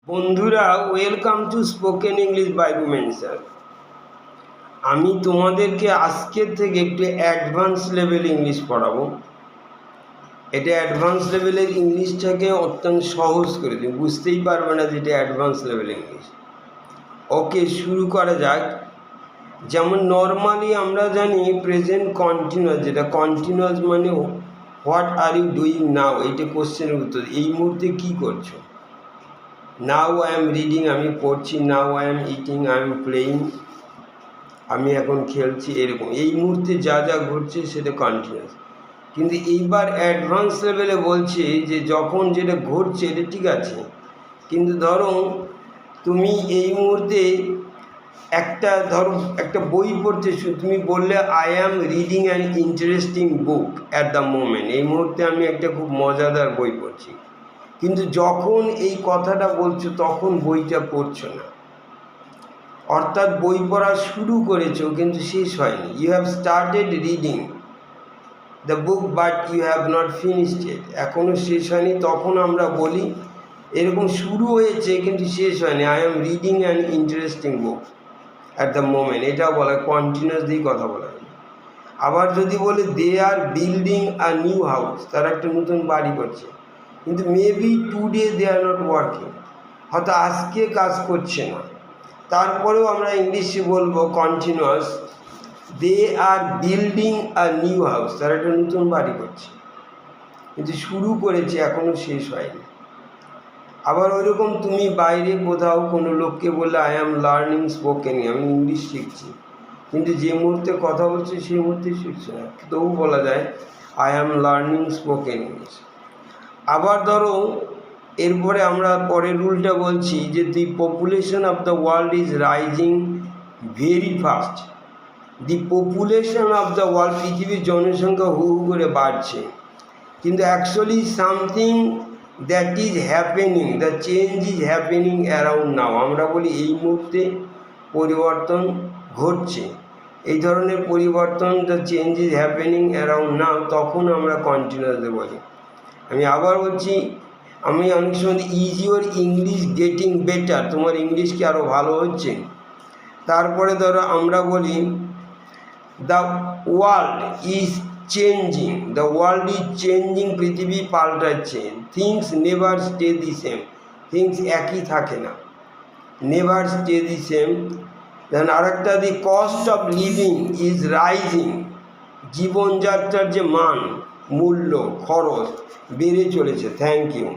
বন্ধুরা, welcome to spoken English by Rumen sir. আমি তোমাদেরকে আজকের থেকে একটু অ্যাডভান্স লেভেল ইংলিশ পড়াবো। এটা অ্যাডভান্স লেভেলের ইংলিশটাকে অত্যন্ত সহজ করে দিই, বুঝতেই পারবে না যেটা অ্যাডভান্স লেভেল ইংলিশ। ওকে, শুরু করা যাক। যেমন নর্মালি আমরা জানি প্রেজেন্ট কন্টিনিউয়াস, যেটা কন্টিনিউয়াস মানে what are you doing now, এইটা কোশ্চেনের উত্তর। এই মুহূর্তে কী করছো? নাও আই এম রিডিং, আমি পড়ছি। Now I am eating, I am playing, আমি এখন খেলছি। এরকম এই মুহূর্তে যা যা ঘটছে সেটা কন্টিনিউয়াস। কিন্তু এইবার অ্যাডভান্স লেভেলে বলছে যে যখন যেটা ঘটছে এটা ঠিক আছে, কিন্তু ধরো তুমি এই মুহূর্তে একটা বই পড়তেছো, তুমি বললে I am reading an interesting book at the moment, এই মুহূর্তে আমি একটা খুব মজাদার বই পড়ছি। কিন্তু যখন এই কথাটা বলছো তখন বইটা পড়ছো না, অর্থাৎ বই পড়া শুরু করেছো কিন্তু শেষ হয়নি। You have started reading the book but you have not finished it, এখনও শেষ হয়নি। তখন আমরা বলি এরকম শুরু হয়েছে কিন্তু শেষ হয়নি, I am reading an interesting book at the moment, এটাও বলা হয়, কন্টিনিউয়াসলি কথা বলা হয়। আবার যদি বলে they are building a new house, তারা একটা নতুন বাড়ি করছে, কিন্তু maybe today they are not working, হয়তো আজকে কাজ করছে না। তারপরেও আমরা ইংলিশে বলবো continuous, they are building a new house, তারা একটা নতুন বাড়ি করছে কিন্তু শুরু করেছে, এখনও শেষ হয়নি। আবার ওইরকম তুমি বাইরে কোথাও কোনো লোককে বললে আই অ্যাম লার্নিং স্পোকেন, আমি ইংলিশ শিখছি, কিন্তু যে মুহূর্তে কথা বলছে সেই মুহূর্তে শিখছে না, তবু বলা যায় I am learning spoken English. আবার ধরো এরপরে আমরা পরের রুলটা বলছি যে the population of the world is rising very fast. The population of the world, পৃথিবীর জনসংখ্যা হু হু করে বাড়ছে, কিন্তু actually something that is happening, the change is happening around now, আমরা বলি এই মুহূর্তে পরিবর্তন ঘটছে, এই ধরনের পরিবর্তন, the change is happening around now, তখন আমরা কন্টিনিউয়াসলি বলি। আমি আবার বলছি, আমি অনেক সময় is your English getting better, তোমার ইংলিশ কি আরও ভালো হচ্ছে? তারপরে ধরো আমরা বলি the world is changing, the world is changing, পৃথিবী পাল্টাচ্ছে। Things never stay the same, things একই থাকে না, never stay the same. Then আরেকটা, the cost of living is rising, জীবনযাত্রার যে মান, মূল্য, খরচ বেড়ে চলেছে। Thank you.